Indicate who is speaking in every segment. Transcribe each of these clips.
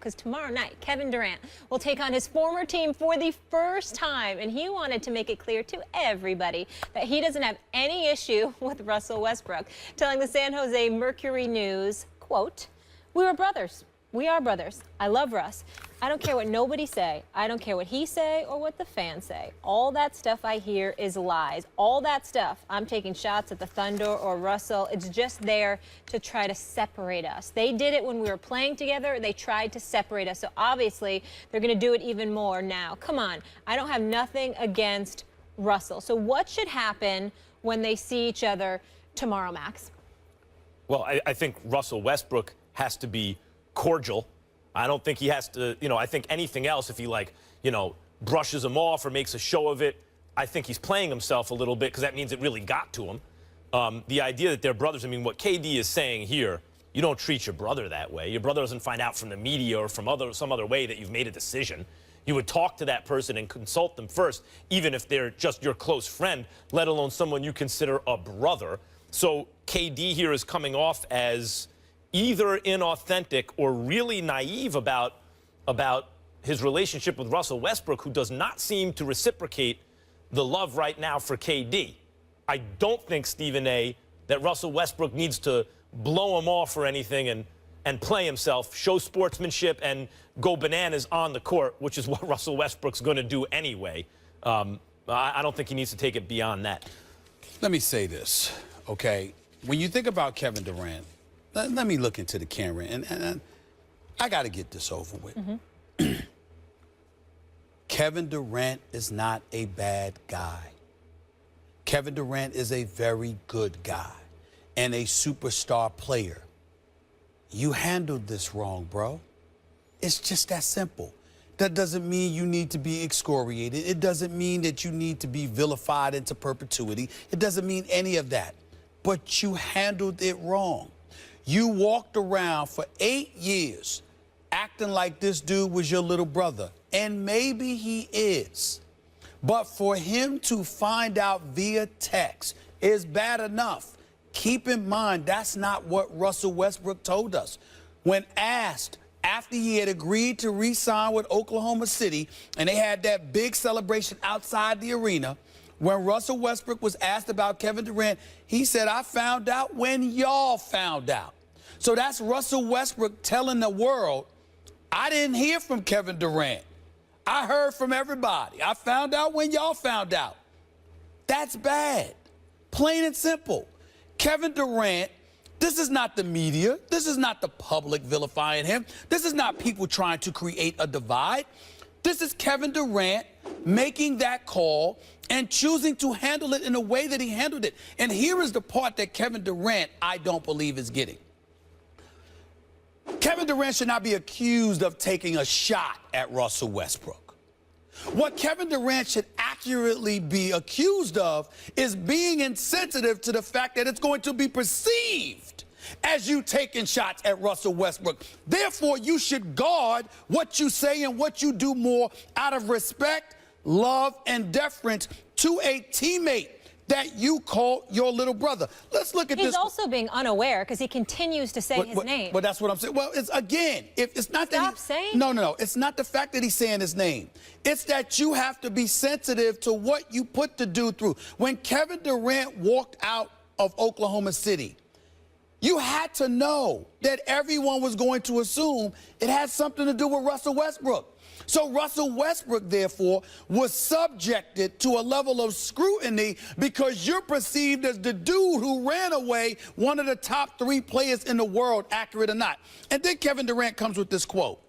Speaker 1: because tomorrow night, Kevin Durant will take on his former team for the first time, and he wanted to make it clear to everybody that he doesn't have any issue with Russell Westbrook, telling the San Jose Mercury News, quote, "We were brothers. We are brothers. I love Russ. I don't care what nobody say. I don't care what he say or what the fans say. All that stuff I hear is lies. All that stuff, I'm taking shots at the Thunder or Russell. It's just there to try to separate us. They did it when we were playing together. They tried to separate us. So obviously, they're going to do it even more now. Come on. I don't have nothing against Russell. So what should happen when they see each other tomorrow, Max?
Speaker 2: Well, I think Russell Westbrook has to be cordial. I don't think he has to, I think anything else, if he, brushes him off or makes a show of it, I think he's playing himself a little bit because that means it really got to him. The idea that they're brothers, I mean, what KD is saying here, you don't treat your brother that way. Your brother doesn't find out from the media or from some other way that you've made a decision. You would talk to that person and consult them first, even if they're just your close friend, let alone someone you consider a brother. So KD here is coming off as either inauthentic or really naive about his relationship with Russell Westbrook, who does not seem to reciprocate the love right now for KD. I don't think, Stephen A., that Russell Westbrook needs to blow him off or anything and play himself, show sportsmanship, and go bananas on the court, which is what Russell Westbrook's going to do anyway. I don't think he needs to take it beyond that.
Speaker 3: Let me say this, okay? When you think about Kevin Durant, let me look into the camera, and I got to get this over with.
Speaker 1: Mm-hmm.
Speaker 3: Kevin Durant is not a bad guy. Kevin Durant is a very good guy and a superstar player. You handled this wrong, bro. It's just that simple. That doesn't mean you need to be excoriated. It doesn't mean that you need to be vilified into perpetuity. It doesn't mean any of that. But you handled it wrong. You walked around for 8 years acting like this dude was your little brother. And maybe he is. But for him to find out via text is bad enough. Keep in mind, that's not what Russell Westbrook told us. When asked after he had agreed to re-sign with Oklahoma City and they had that big celebration outside the arena, when Russell Westbrook was asked about Kevin Durant, he said, "I found out when y'all found out." So that's Russell Westbrook telling the world, I didn't hear from Kevin Durant. I heard from everybody. I found out when y'all found out. That's bad. Plain and simple. Kevin Durant, this is not the media. This is not the public vilifying him. This is not people trying to create a divide. This is Kevin Durant making that call and choosing to handle it in the way that he handled it. And here is the part that Kevin Durant, I don't believe, is getting. Kevin Durant should not be accused of taking a shot at Russell Westbrook. What Kevin Durant should accurately be accused of is being insensitive to the fact that it's going to be perceived as you taking shots at Russell Westbrook. Therefore, you should guard what you say and what you do more out of respect, love, and deference to a teammate that you call your little brother. Let's look at this.
Speaker 1: He's also being unaware because he continues to say his name.
Speaker 3: But that's what I'm saying. Well, it's again, if it's not
Speaker 1: Stop
Speaker 3: that
Speaker 1: saying.
Speaker 3: No. It's not the fact that he's saying his name. It's that you have to be sensitive to what you put the dude through. When Kevin Durant walked out of Oklahoma City, you had to know that everyone was going to assume it had something to do with Russell Westbrook. So Russell Westbrook, therefore, was subjected to a level of scrutiny because you're perceived as the dude who ran away one of the top 3 players in the world, accurate or not. And then Kevin Durant comes with this quote.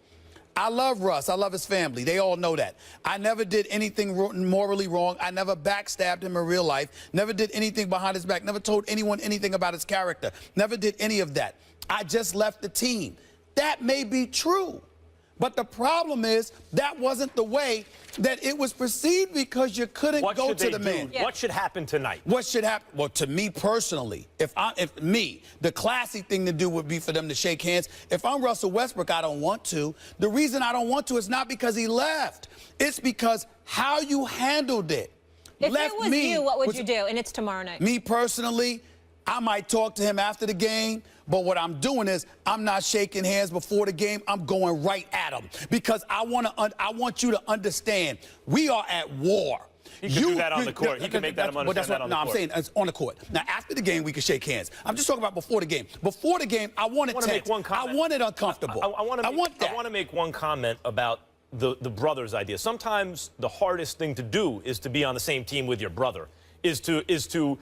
Speaker 3: "I love Russ. I love his family. They all know that. I never did anything morally wrong. I never backstabbed him in real life. Never did anything behind his back. Never told anyone anything about his character. Never did any of that. I just left the team." That may be true. But the problem is that wasn't the way that it was perceived because you couldn't go to the man.
Speaker 2: What should happen tonight?
Speaker 3: What should happen? Well, to me personally, if the classy thing to do would be for them to shake hands. If I'm Russell Westbrook, I don't want to. The reason I don't want to is not because he left. It's because how you handled it.
Speaker 1: If it was you, what would you do? And it's tomorrow night.
Speaker 3: Me personally, I might talk to him after the game, But what I'm doing is I'm not shaking hands before the game. I'm going right at them because I want you to understand we are at war.
Speaker 2: He can do that on the court. He can make that understand that on the court.
Speaker 3: No, I'm saying it's on the court. Now, after the game, we can shake hands. I'm just talking about before the game. Before the game, I want it tense. I want it uncomfortable.
Speaker 2: I want to make one comment about the brothers idea. Sometimes the hardest thing to do is to be on the same team with your brother, is to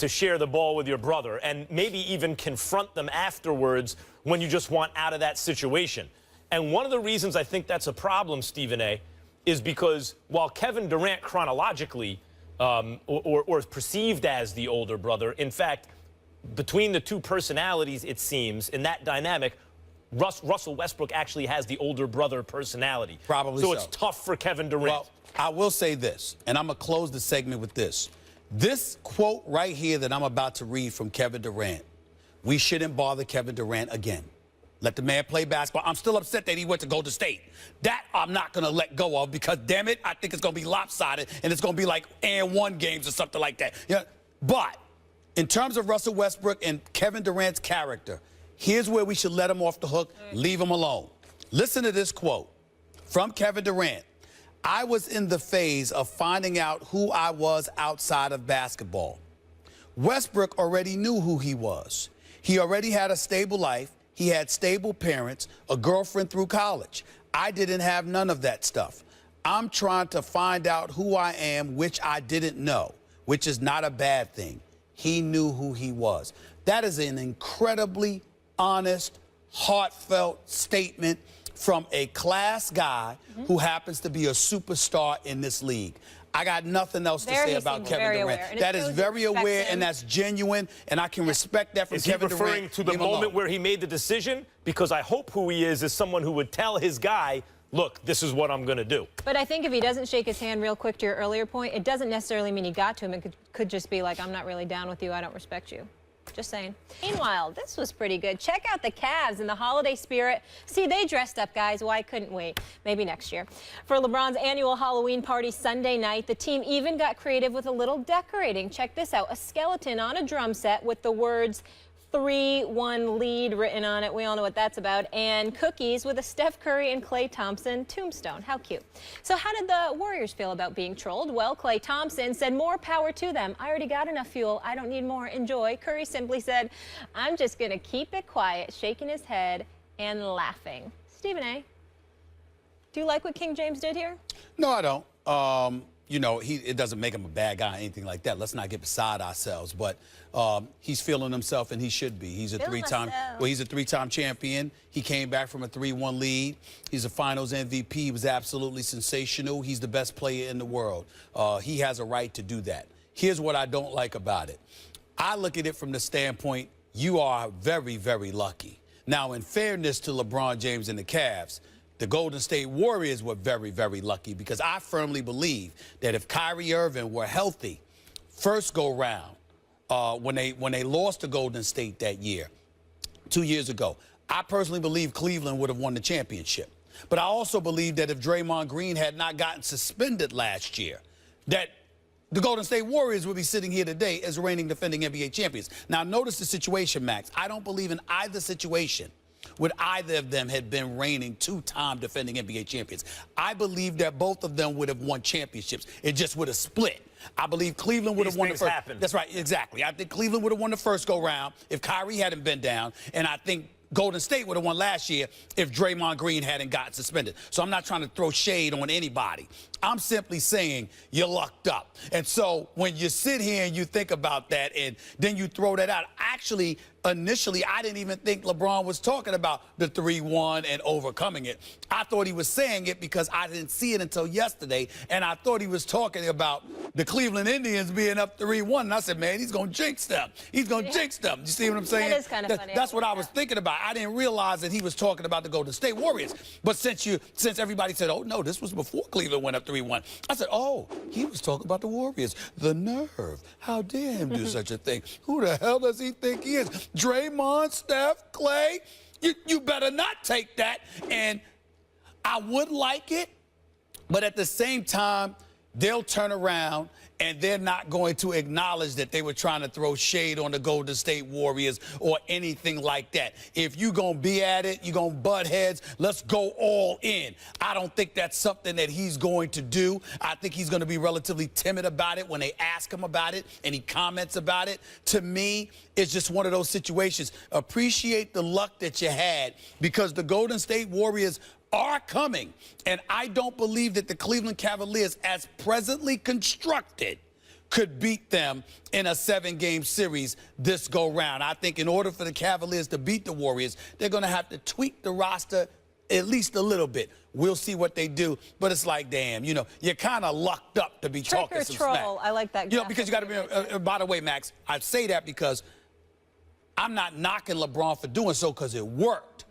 Speaker 2: share the ball with your brother, and maybe even confront them afterwards when you just want out of that situation. And one of the reasons I think that's a problem, Stephen A., is because while Kevin Durant chronologically or is perceived as the older brother, in fact, between the two personalities, it seems, in that dynamic, Russell Westbrook actually has the older brother personality.
Speaker 3: Probably so.
Speaker 2: So it's tough for Kevin Durant.
Speaker 3: Well, I will say this, and I'm going to close the segment with this. This quote right here that I'm about to read from Kevin Durant, we shouldn't bother Kevin Durant again. Let the man play basketball. I'm still upset that he went to Golden State. That I'm not going to let go of because, damn it, I think it's going to be lopsided, and it's going to be like and-one games or something like that. You know, but in terms of Russell Westbrook and Kevin Durant's character, here's where we should let him off the hook, leave him alone. Listen to this quote from Kevin Durant. I was in the phase of finding out who I was outside of basketball. Westbrook already knew who he was. He already had a stable life. He had stable parents, a girlfriend through college. I didn't have none of that stuff. I'm trying to find out who I am, which I didn't know, which is not a bad thing. He knew who he was. That is an incredibly honest, heartfelt statement from a class guy who happens to be a superstar in this league. I got nothing else to say about Kevin Durant. That is very aware and that's genuine, and I can respect that from Kevin Durant.
Speaker 2: Is he referring to the moment where he made the decision? Because I hope who he is someone who would tell his guy, look, this is what I'm going to do.
Speaker 1: But I think if he doesn't shake his hand real quick to your earlier point, it doesn't necessarily mean he got to him. It could just be like, I'm not really down with you. I don't respect you. Just saying. Meanwhile, this was pretty good. Check out the Cavs in the holiday spirit. See, they dressed up, guys. Why couldn't we? Maybe next year. For LeBron's annual Halloween party Sunday night, the team even got creative with a little decorating. Check this out. A skeleton on a drum set with the words 3-1 lead written on it. We all know what that's about. And cookies with a Steph Curry and Klay Thompson tombstone. How cute. So how did the Warriors feel about being trolled? Well, Klay Thompson said more power to them. I already got enough fuel. I don't need more. Enjoy. Curry simply said, I'm just going to keep it quiet, shaking his head and laughing. Stephen A., do you like what King James did here?
Speaker 3: No, I don't. You know, it doesn't make him a bad guy or anything like that. Let's not get beside ourselves. But he's feeling himself, and he should be. He's a three-time champion. He came back from a 3-1 lead. He's a Finals MVP. He was absolutely sensational. He's the best player in the world. He has a right to do that. Here's what I don't like about it. I look at it from the standpoint, you are very, very lucky. Now, in fairness to LeBron James and the Cavs, the Golden State Warriors were very, very lucky because I firmly believe that if Kyrie Irving were healthy, first go round, when they lost to Golden State that year, 2 years ago, I personally believe Cleveland would have won the championship. But I also believe that if Draymond Green had not gotten suspended last year, that the Golden State Warriors would be sitting here today as reigning defending NBA champions. Now, notice the situation, Max. I don't believe in either situation would either of them have been reigning two-time defending NBA champions. I believe that both of them would have won championships. It just would have split. I believe Cleveland would have won the first.
Speaker 2: Happen.
Speaker 3: That's right, exactly. I think Cleveland would have won the first go-round if Kyrie hadn't been down, and I think Golden State would have won last year if Draymond Green hadn't gotten suspended. So I'm not trying to throw shade on anybody. I'm simply saying you lucked up. And so when you sit here and you think about that and then you throw that out, actually, initially, I didn't even think LeBron was talking about the 3-1 and overcoming it. I thought he was saying it because I didn't see it until yesterday, and I thought he was talking about the Cleveland Indians being up 3-1. And I said, man, he's going to jinx them. He's going to jinx them. You see what I'm saying?
Speaker 1: That is kind of funny.
Speaker 3: That's what I was thinking about. I didn't realize that he was talking about the Golden State Warriors. But since everybody said, oh, no, this was before Cleveland went up 3-1, I said, oh, he was talking about the Warriors. The nerve. How dare him do such a thing? Who the hell does he think he is? Draymond, Steph, Klay? You better not take that. And I would like it, but at the same time, they'll turn around and they're not going to acknowledge that they were trying to throw shade on the Golden State Warriors or anything like that. If you're going to be at it, you're going to butt heads, let's go all in. I don't think that's something that he's going to do. I think he's going to be relatively timid about it when they ask him about it and he comments about it. To me, it's just one of those situations. Appreciate the luck that you had, because the Golden State Warriors are coming, and I don't believe that the Cleveland Cavaliers, as presently constructed, could beat them in a 7-game series this go-round. I think in order for the Cavaliers to beat the Warriors, they're going to have to tweak the roster at least a little bit. We'll see what they do, but it's like, damn, you know, you're kind of lucked up to be talking some smack.
Speaker 1: I like that.
Speaker 3: You know, because you got to be, by the way, Max, I say that because I'm not knocking LeBron for doing so, because it worked.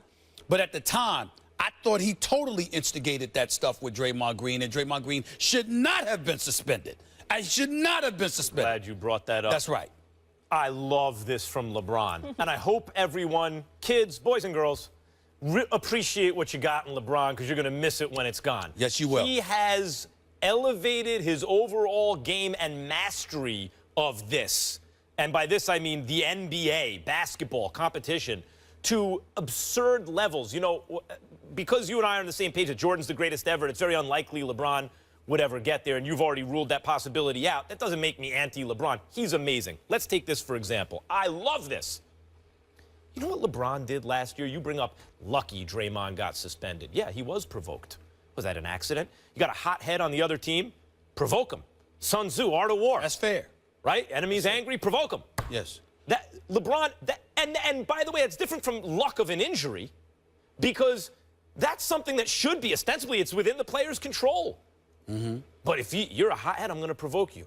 Speaker 3: But at the time, I thought he totally instigated that stuff with Draymond Green, and Draymond Green should not have been suspended. I should not have been suspended.
Speaker 2: Glad you brought that up.
Speaker 3: That's right.
Speaker 2: I love this from LeBron. And I hope everyone, kids, boys and girls, appreciate what you got in LeBron, because you're going to miss it when it's gone.
Speaker 3: Yes, you will.
Speaker 2: He has elevated his overall game and mastery of this. And by this, I mean the NBA basketball competition to absurd levels. You know, because you and I are on the same page that Jordan's the greatest ever, and it's very unlikely LeBron would ever get there, and you've already ruled that possibility out. That doesn't make me anti-LeBron. He's amazing. Let's take this for example. I love this. You know what LeBron did last year? You bring up lucky Draymond got suspended. Yeah, he was provoked. Was that an accident? You got a hot head on the other team? Provoke him. Sun Tzu, Art of War.
Speaker 3: That's fair.
Speaker 2: Right? Enemies angry? Provoke him.
Speaker 3: Yes.
Speaker 2: That LeBron, and by the way, it's different from luck of an injury, because that's something that should be, ostensibly, it's within the player's control. But if you're a hothead, I'm going to provoke you.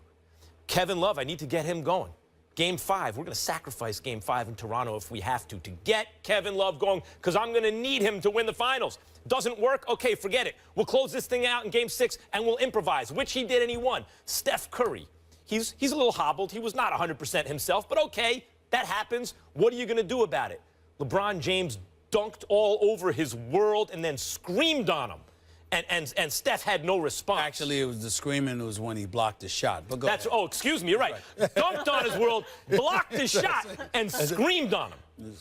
Speaker 2: Kevin Love, I need to get him going. Game 5, we're going to sacrifice Game 5 in Toronto if we have to get Kevin Love going, because I'm going to need him to win the finals. Doesn't work? Okay, forget it. We'll close this thing out in Game 6, and we'll improvise, which he did, and he won. Steph Curry, he's a little hobbled. He was not 100% himself, but okay, that happens. What are you going to do about it? LeBron James dunked all over his world and then screamed on him. And Steph had no response.
Speaker 3: Actually, it was the screaming was when he blocked the shot. But go ahead.
Speaker 2: Oh, excuse me, you're right. Dunked on his world, blocked his shot, and screamed on him.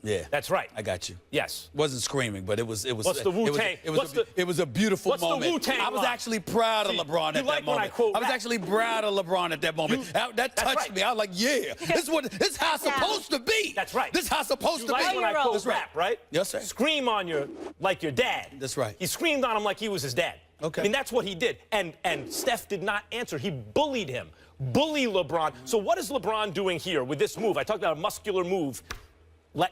Speaker 3: Yeah.
Speaker 2: That's right.
Speaker 3: I got you.
Speaker 2: Yes.
Speaker 3: Wasn't screaming, but it was.
Speaker 2: What's the Wu-Tang?
Speaker 3: It was a beautiful moment.
Speaker 2: What's the Wu-Tang
Speaker 3: I was
Speaker 2: line?
Speaker 3: actually proud of LeBron at that moment. I was actually proud of LeBron at that moment. That touched me. I was like, yeah, this is how it's supposed to be.
Speaker 2: That's right.
Speaker 3: This is how it's supposed to be.
Speaker 2: Like when I quote rap, right?
Speaker 3: Yes, sir.
Speaker 2: Scream on like your dad.
Speaker 3: That's right.
Speaker 2: He screamed on him like he was his dad.
Speaker 3: Okay.
Speaker 2: I mean, that's what he did. And Steph did not answer. He bullied him. Bully LeBron. So what is LeBron doing here with this move? I talked about a muscular move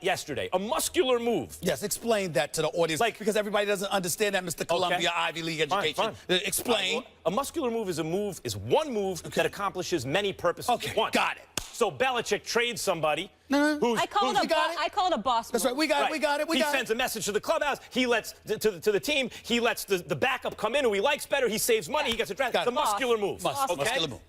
Speaker 2: yesterday. A muscular move.
Speaker 3: Yes, explain that to the audience, because everybody doesn't understand that, Mr. Columbia Ivy League education.
Speaker 2: Fine.
Speaker 3: Explain.
Speaker 2: A muscular move is one move that accomplishes many purposes at once.
Speaker 3: Got it.
Speaker 2: So Belichick trades somebody
Speaker 1: I call it a boss move.
Speaker 3: That's right. We got it.
Speaker 2: He sends a message to the clubhouse. He lets to the team. He lets the backup come in who he likes better. He saves money. He gets a draft. It's a muscular move.
Speaker 3: Muscular move.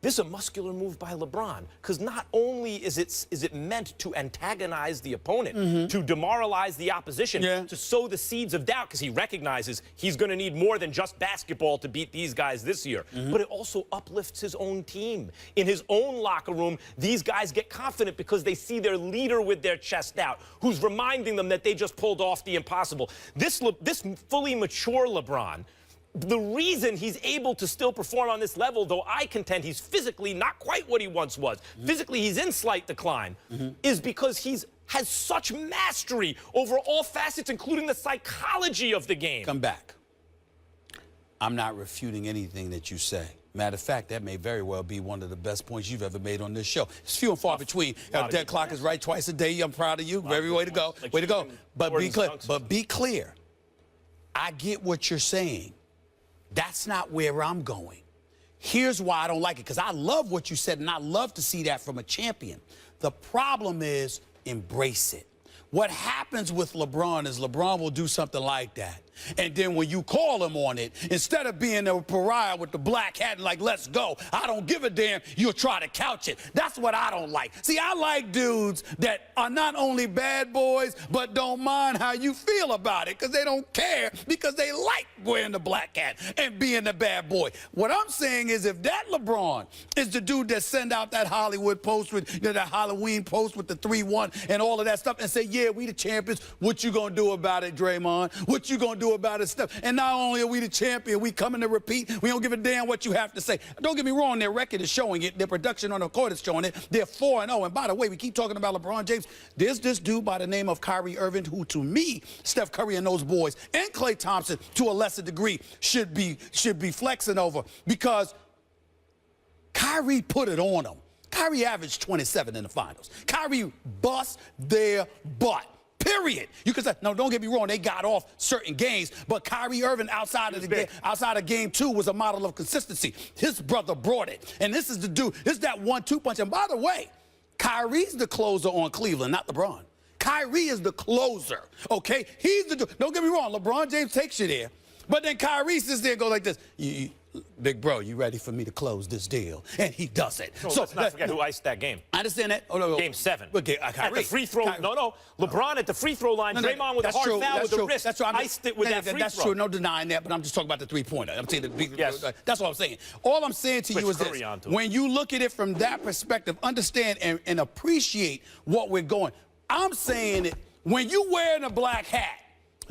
Speaker 2: This is a muscular move by LeBron, because not only is it meant to antagonize the opponent, to demoralize the opposition, to sow the seeds of doubt, because he recognizes he's going to need more than just basketball to beat these guys this year, but it also uplifts his own team. In his own locker room, these guys get confident because they see their leader with their chest out, who's reminding them that they just pulled off the impossible. This fully mature LeBron, the reason he's able to still perform on this level, though I contend he's physically not quite what he once was, physically he's in slight decline, is because has such mastery over all facets, including the psychology of the game.
Speaker 3: Come back. I'm not refuting anything that you say. Matter of fact, that may very well be one of the best points you've ever made on this show. It's few and far between. Dead clock is right twice a day. I'm proud of you. Very way to go. Way to go. But be clear. I get what you're saying. That's not where I'm going. Here's why I don't like it, because I love what you said, and I love to see that from a champion. The problem is, embrace it. What happens with LeBron is LeBron will do something like that, And then when you call him on it, instead of being a pariah with the black hat and like, let's go, I don't give a damn, you'll try to couch it. That's what I don't like. See, I like dudes that are not only bad boys, but don't mind how you feel about it, because they don't care, because they like wearing the black hat and being the bad boy. What I'm saying is, if that LeBron is the dude that send out that Hollywood post with, that Halloween post with the 3-1 and all of that stuff and say, yeah, we the champions, what you gonna do about it, Draymond? What you gonna do about it, stuff? And not only are we the champion, we coming to repeat. We don't give a damn what you have to say. Don't get me wrong, their record is showing it. Their production on the court is showing it. They're 4-0. And by the way, we keep talking about LeBron James. There's this dude by the name of Kyrie Irving, who to me, Steph Curry and those boys, and Klay Thompson to a lesser degree, should be flexing over, because Kyrie put it on them. Kyrie averaged 27 in the finals. Kyrie bust their butt. Period. You could say, no, don't get me wrong, they got off certain games, but Kyrie Irving outside of game 2 was a model of consistency. His brother brought it. And this is the dude, this is that 1-2 punch. And by the way, Kyrie's the closer on Cleveland, not LeBron. Kyrie is the closer, okay? He's the dude. Don't get me wrong, LeBron James takes you there, but then Kyrie sits there and goes like this. Big bro, you ready for me to close this deal? And he does it.
Speaker 2: No, let's not forget who iced that game.
Speaker 3: I understand that. Oh, no.
Speaker 2: Game 7.
Speaker 3: Okay,
Speaker 2: at the free throw. No. LeBron at the free throw line. Draymond with a hard foul with the wrist. That's true. Iced it with that free throw. That's true. No denying that, but I'm just talking about the three-pointer. I'm saying that's what I'm saying. All I'm saying to you is this. When you look at it from that perspective, understand and appreciate what we're going. I'm saying it, when you wearing a black hat,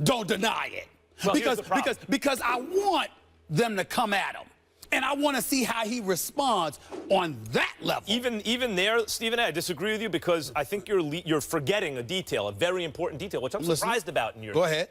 Speaker 2: don't deny it. Well,
Speaker 3: because I want them to come at him. And I want to see how he responds on that level.
Speaker 2: Even there, Stephen A., I disagree with you, because I think you're forgetting a detail, a very important detail, which I'm surprised about in your.
Speaker 3: Go ahead.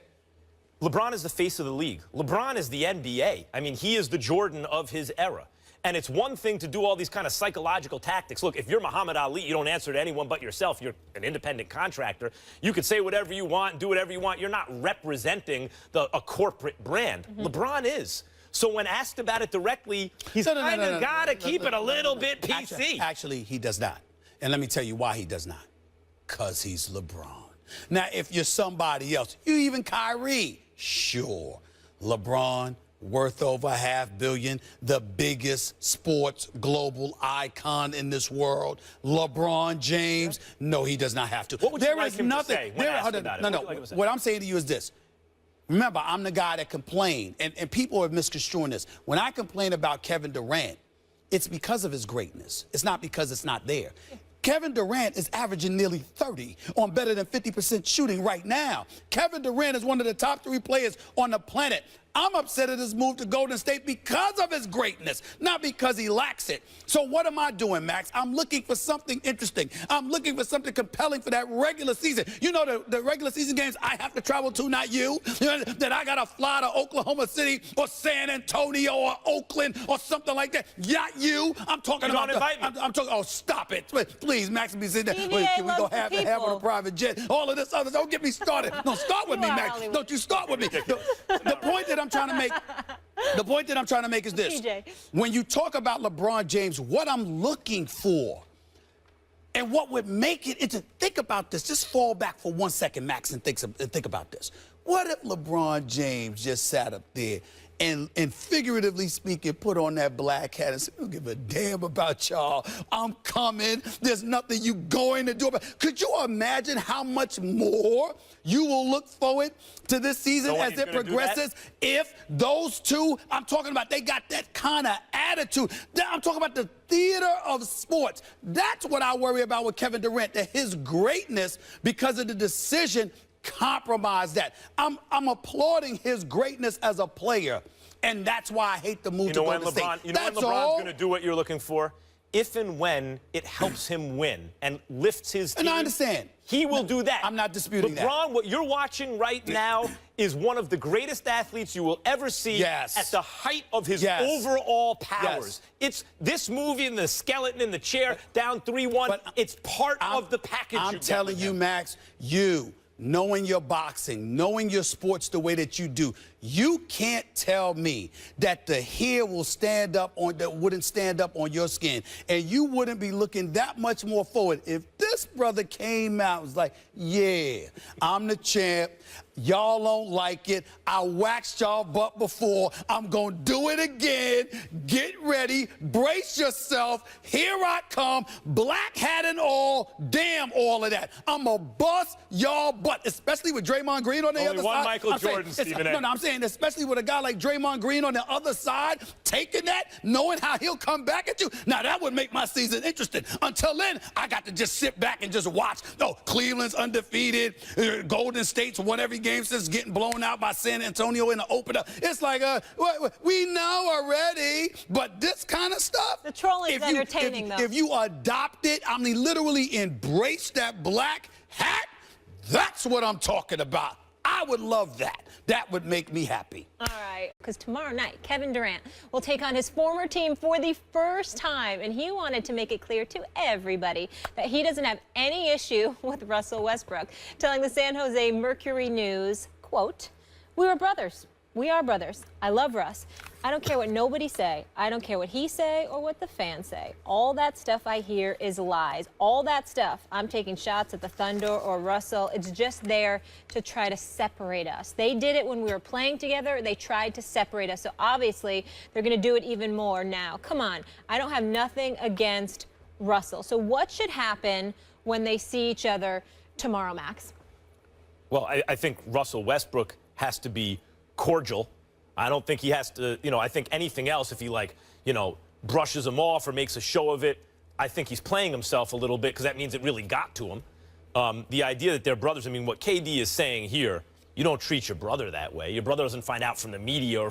Speaker 2: LeBron is the face of the league. LeBron is the NBA. I mean, he is the Jordan of his era. And it's one thing to do all these kind of psychological tactics. Look, if you're Muhammad Ali, you don't answer to anyone but yourself. You're an independent contractor. You could say whatever you want, do whatever you want. You're not representing a corporate brand. LeBron is. So when asked about it directly, he's kind of got to keep it a little bit PC.
Speaker 3: Actually, he does not. And let me tell you why he does not. Because he's LeBron. Now, if you're somebody else, you even Kyrie, sure. LeBron, worth over $500 million, the biggest sports global icon in this world. LeBron James, no, he does not have to.
Speaker 2: What would you like him to say when asked about it?
Speaker 3: What I'm saying to you is this. Remember, I'm the guy that complained, and people are misconstruing this. When I complain about Kevin Durant, it's because of his greatness. It's not because it's not there. Kevin Durant is averaging nearly 30 on better than 50% shooting right now. Kevin Durant is one of the top 3 players on the planet. I'm upset at his move to Golden State because of his greatness, not because he lacks it. So what am I doing, Max? I'm looking for something interesting. I'm looking for something compelling for that regular season. You know, the regular season games I have to travel to, not you. You know, that I got to fly to Oklahoma City or San Antonio or Oakland or something like that. Not you. I'm talking about I'm talking. Oh, stop it. Please, Max, be sitting there. Wait, can we go half and half on a private jet? All of this other. Don't get me started. Don't start with me, Max.
Speaker 1: Hollywood.
Speaker 3: Don't you start with me. The point that I'm trying to make, is this.
Speaker 1: TJ.
Speaker 3: When you talk about LeBron James, what I'm looking for and what would make it, is to think about this. Just fall back for 1 second, Max, and think about this. What if LeBron James just sat up there and figuratively speaking, put on that black hat and said, I don't give a damn about y'all. I'm coming. There's nothing you going to do about it. Could you imagine how much more you will look forward to this season as it progresses if those two, I'm talking about, they got that kind of attitude. I'm talking about the theater of sports. That's what I worry about with Kevin Durant, that his greatness, because of the decision, compromise that. I'm applauding his greatness as a player, and that's why I hate the move to Golden State.
Speaker 2: You know when LeBron's going to do what you're looking for? If and when it helps him win and lifts his team.
Speaker 3: And I understand.
Speaker 2: He will do that.
Speaker 3: I'm not disputing that.
Speaker 2: LeBron, what you're watching right now is one of the greatest athletes you will ever see at the height of his overall powers. It's this movie and the skeleton in the chair, down 3-1. It's part of the package.
Speaker 3: I'm telling you, Max, knowing your boxing, knowing your sports the way that you do, you can't tell me that the hair wouldn't stand up on your skin, and you wouldn't be looking that much more forward if this brother came out and was like, yeah, I'm the champ. Y'all don't like it. I waxed y'all butt before. I'm going to do it again. Get ready. Brace yourself. Here I come. Black hat and all. Damn all of that. I'm going to bust y'all butt, especially with Draymond Green on the
Speaker 2: Only
Speaker 3: other
Speaker 2: one
Speaker 3: side.
Speaker 2: Michael Jordan, Stephen A.
Speaker 3: No, I'm saying especially with a guy like Draymond Green on the other side, taking that, knowing how he'll come back at you. Now, that would make my season interesting. Until then, I got to just sit back and just watch. No, Cleveland's undefeated. Golden State's won every game since getting blown out by San Antonio in the opener. It's like, we know already, but this kind of stuff.
Speaker 1: The trolling's entertaining, though.
Speaker 3: If you adopt it, I mean, literally embrace that black hat, that's what I'm talking about. I would love that. That would make me happy.
Speaker 1: All right, because tomorrow night, Kevin Durant will take on his former team for the first time, and he wanted to make it clear to everybody that he doesn't have any issue with Russell Westbrook, telling the San Jose Mercury News, quote, "We were brothers. We are brothers. I love Russ. I don't care what nobody say. I don't care what he say or what the fans say. All that stuff I hear is lies. All that stuff, I'm taking shots at the Thunder or Russell. It's just there to try to separate us. They did it when we were playing together. They tried to separate us. So obviously, they're going to do it even more now. Come on. I don't have nothing against Russell. So what should happen when they see each other tomorrow, Max?
Speaker 2: Well, I think Russell Westbrook has to be cordial. I don't think he has to, I think anything else, if he brushes him off or makes a show of it, I think he's playing himself a little bit because that means it really got to him. The idea that they're brothers, I mean, what KD is saying here, you don't treat your brother that way. Your brother doesn't find out from the media or